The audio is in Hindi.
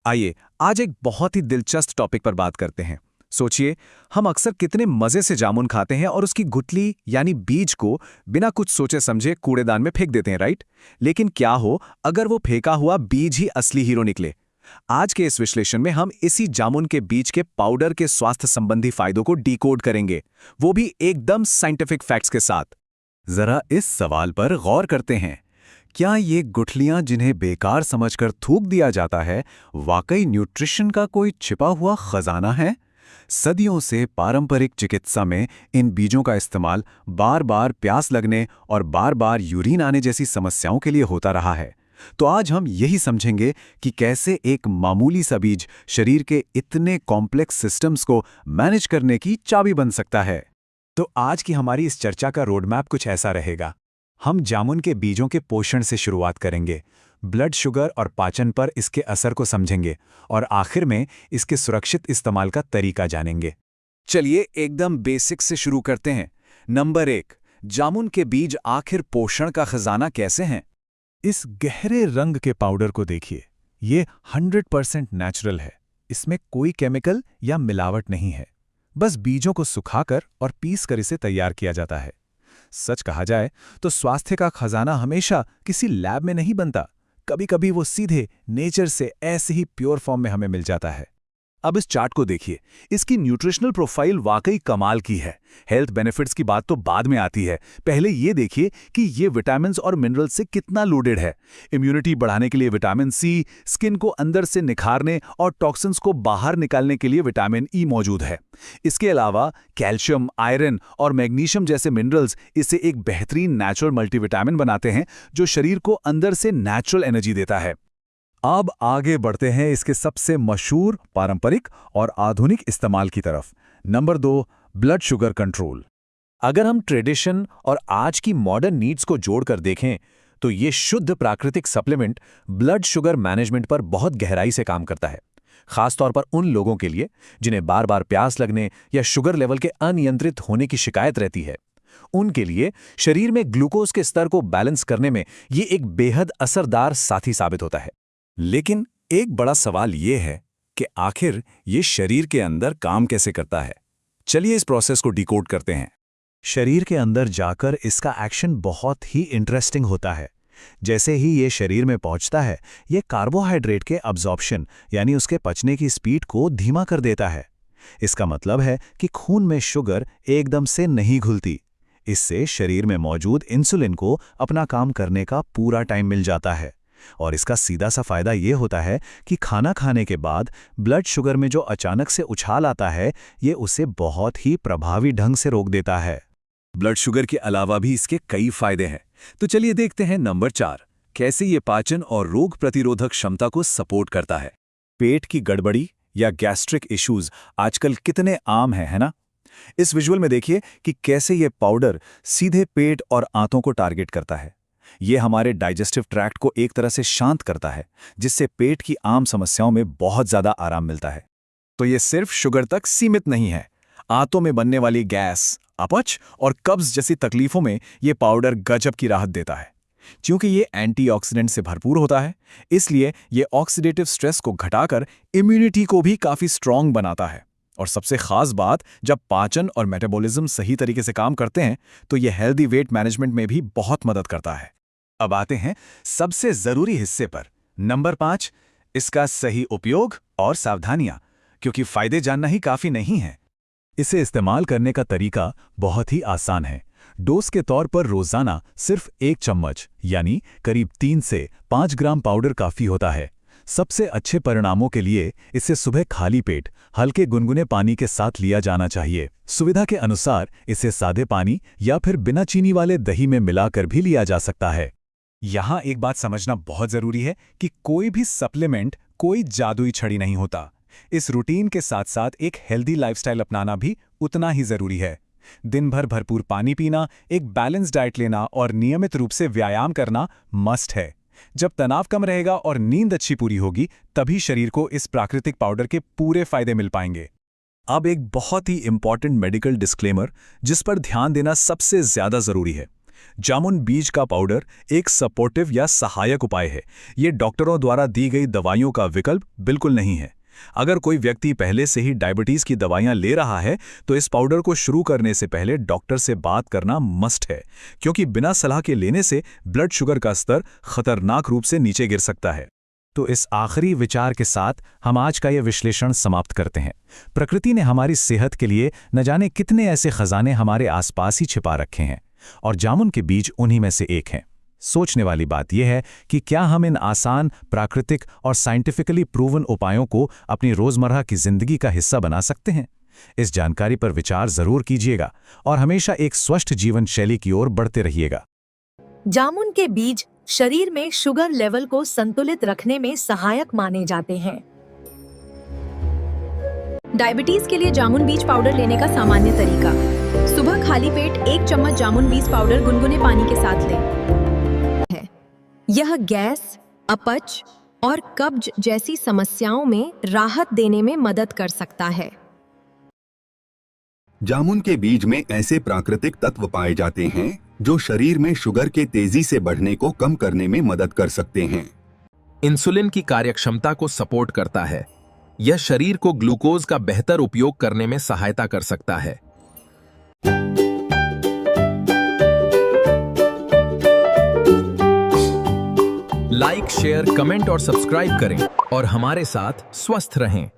आइए आज एक बहुत ही दिलचस्प टॉपिक पर बात करते हैं। सोचिए, हम अक्सर कितने मजे से जामुन खाते हैं और उसकी गुठली यानी बीज को बिना कुछ सोचे समझे कूड़ेदान में फेंक देते हैं, राइट? लेकिन क्या हो अगर वो फेंका हुआ बीज ही असली हीरो निकले? आज के इस विश्लेषण में हम इसी जामुन के बीज के पाउडर के स्वास्थ्य संबंधी फायदों को डिकोड करेंगे, वो भी एकदम साइंटिफिक फैक्ट्स के साथ। जरा इस सवाल पर गौर करते हैं, क्या ये गुठलियां जिन्हें बेकार समझकर थूक दिया जाता है वाकई न्यूट्रिशन का कोई छिपा हुआ खजाना है? सदियों से पारंपरिक चिकित्सा में इन बीजों का इस्तेमाल बार बार प्यास लगने और बार बार यूरिन आने जैसी समस्याओं के लिए होता रहा है। तो आज हम यही समझेंगे कि कैसे एक मामूली सा बीज शरीर के इतने कॉम्प्लेक्स सिस्टम्स को मैनेज करने की चाबी बन सकता है। तो आज की हमारी इस चर्चा का रोडमैप कुछ ऐसा रहेगा। हम जामुन के बीजों के पोषण से शुरुआत करेंगे, ब्लड शुगर और पाचन पर इसके असर को समझेंगे और आखिर में इसके सुरक्षित इस्तेमाल का तरीका जानेंगे। चलिए एकदम बेसिक से शुरू करते हैं। नंबर 1, जामुन के बीज आखिर पोषण का खजाना कैसे हैं? इस गहरे रंग के पाउडर को देखिए, ये 100% नेचुरल है। इसमें कोई केमिकल या मिलावट नहीं है। बस बीजों को सुखाकर और पीसकर इसे तैयार किया जाता है। सच कहा जाए तो स्वास्थ्य का खजाना हमेशा किसी लैब में नहीं बनता, कभी-कभी वो सीधे नेचर से ऐसे ही प्योर फॉर्म में हमें मिल जाता है। अब इस चार्ट को देखिए, इसकी न्यूट्रिशनल प्रोफाइल वाकई कमाल की है। हेल्थ बेनिफिट्स की बात तो बाद में आती है, पहले ये देखिए कि ये विटामिन्स और मिनरल्स से कितना लोडेड है। इम्यूनिटी बढ़ाने के लिए विटामिन सी, स्किन को अंदर से निखारने और टॉक्सिन्स को बाहर निकालने के लिए विटामिन ई मौजूद है। इसके अलावा कैल्शियम, आयरन और मैग्नीशियम जैसे मिनरल्स इसे एक बेहतरीन नेचुरल मल्टीविटामिन बनाते हैं जो शरीर को अंदर से नेचुरल एनर्जी देता है। अब आगे बढ़ते हैं इसके सबसे मशहूर पारंपरिक और आधुनिक इस्तेमाल की तरफ। Number 2, blood sugar control. अगर हम ट्रेडिशन और आज की मॉडर्न नीड्स को जोड़कर देखें तो ये शुद्ध प्राकृतिक सप्लीमेंट ब्लड शुगर मैनेजमेंट पर बहुत गहराई से काम करता है, खासतौर पर उन लोगों के लिए जिन्हें बार बार प्यास लगने या शुगर लेवल के अनियंत्रित होने की शिकायत रहती है। उनके लिए शरीर में ग्लूकोज के स्तर को बैलेंस करने में ये एक बेहद असरदार साथी साबित होता है। लेकिन एक बड़ा सवाल ये है कि आखिर ये शरीर के अंदर काम कैसे करता है? चलिए इस प्रोसेस को डिकोड करते हैं। शरीर के अंदर जाकर इसका एक्शन बहुत ही इंटरेस्टिंग होता है। जैसे ही ये शरीर में पहुंचता है, ये कार्बोहाइड्रेट के अब्जॉर्प्शन यानी उसके पचने की स्पीड को धीमा कर देता है। इसका मतलब है कि खून में शुगर एकदम से नहीं घुलती। इससे शरीर में मौजूद इंसुलिन को अपना काम करने का पूरा टाइम मिल जाता है। और इसका सीधा सा फायदा ये होता है कि खाना खाने के बाद ब्लड शुगर में जो अचानक से उछाल आता है, ये उसे बहुत ही प्रभावी ढंग से रोक देता है। ब्लड शुगर के अलावा भी इसके कई फायदे हैं। तो चलिए देखते हैं नंबर 4, कैसे ये पाचन और रोग प्रतिरोधक क्षमता को सपोर्ट करता है। पेट की गड़बड़ी या गैस्ट्रिक इश्यूज आजकल कितने आम हैं, है ना? इस विजुअल में देखिए कि कैसे ये पाउडर सीधे पेट और आंतों को टारगेट करता है। ये हमारे डाइजेस्टिव ट्रैक्ट को एक तरह से शांत करता है, जिससे पेट की आम समस्याओं में बहुत ज्यादा आराम मिलता है। तो ये सिर्फ शुगर तक सीमित नहीं है। आंतों में बनने वाली गैस, अपच और कब्ज जैसी तकलीफों में ये पाउडर गजब की राहत देता है। क्योंकि ये एंटीऑक्सीडेंट से भरपूर होता है, इसलिए ये ऑक्सीडेटिव स्ट्रेस को घटाकर इम्यूनिटी को भी काफी स्ट्रांग बनाता है। और सबसे खास बात, जब पाचन और मेटाबॉलिज्म सही तरीके से काम करते हैं तो ये हेल्दी वेट मैनेजमेंट में भी बहुत मदद करता है। अब आते हैं सबसे जरूरी हिस्से पर। नंबर 5, इसका सही उपयोग और सावधानियां, क्योंकि फायदे जानना ही काफी नहीं है। इसे इस्तेमाल करने का तरीका बहुत ही आसान है। डोज के तौर पर रोजाना सिर्फ 1 चम्मच यानी करीब 3 से 5 ग्राम पाउडर काफी होता है। सबसे अच्छे परिणामों के लिए इसे सुबह खाली पेट हल्के गुनगुने पानी के साथ लिया जाना चाहिए। सुविधा के अनुसार इसे सादे पानी या फिर बिना चीनी वाले दही में मिलाकर भी लिया जा सकता है। यहाँ एक बात समझना बहुत जरूरी है कि कोई भी सप्लीमेंट कोई जादुई छड़ी नहीं होता। इस रूटीन के साथ साथ एक हेल्दी लाइफस्टाइल अपनाना भी उतना ही जरूरी है। दिन भर भरपूर पानी पीना, एक बैलेंस डाइट लेना और नियमित रूप से व्यायाम करना मस्ट है। जब तनाव कम रहेगा और नींद अच्छी पूरी होगी, तभी शरीर को इस प्राकृतिक पाउडर के पूरे फायदे मिल पाएंगे। अब एक बहुत ही इंपॉर्टेंट मेडिकल डिस्क्लेमर जिस पर ध्यान देना सबसे ज्यादा जरूरी है। जामुन बीज का पाउडर एक सपोर्टिव या सहायक उपाय है। ये डॉक्टरों द्वारा दी गई दवाइयों का विकल्प बिल्कुल नहीं है। अगर कोई व्यक्ति पहले से ही डायबिटीज की दवाइयां ले रहा है तो इस पाउडर को शुरू करने से पहले डॉक्टर से बात करना मस्ट है, क्योंकि बिना सलाह के लेने से ब्लड शुगर का स्तर खतरनाक रूप से नीचे गिर सकता है। तो इस आखिरी विचार के साथ हम आज का यह विश्लेषण समाप्त करते हैं। प्रकृति ने हमारी सेहत के लिए न जाने कितने ऐसे खजाने हमारे आसपास ही छिपा रखे हैं, और जामुन के बीज उन्हीं में से एक हैं। सोचने वाली बात यह है कि क्या हम इन आसान, प्राकृतिक और साइंटिफिकली प्रूवन उपायों को अपनी रोजमर्रा की जिंदगी का हिस्सा बना सकते हैं? इस जानकारी पर विचार जरूर कीजिएगा और हमेशा एक स्वस्थ जीवन शैली की ओर बढ़ते रहिएगा। जामुन के बीज शरीर में शुगर लेवल को संतुलित रखने में सहायक माने जाते हैं। डायबिटीज के लिए जामुन बीज पाउडर लेने का सामान्य तरीका। सुबह खाली पेट 1 चम्मच जामुन बीज पाउडर गुनगुने पानी के साथ लें। यह गैस, अपच और कब्ज जैसी समस्याओं में राहत देने में मदद कर सकता है। जामुन के बीज में ऐसे प्राकृतिक तत्व पाए जाते हैं जो शरीर में शुगर के तेजी से बढ़ने को कम करने में मदद कर सकते हैं। इंसुलिन की कार्यक्षमता को सपोर्ट करता है। यह शरीर को ग्लूकोज का बेहतर उपयोग करने में सहायता कर सकता है। लाइक, शेयर, कमेंट और सब्सक्राइब करें और हमारे साथ स्वस्थ रहें।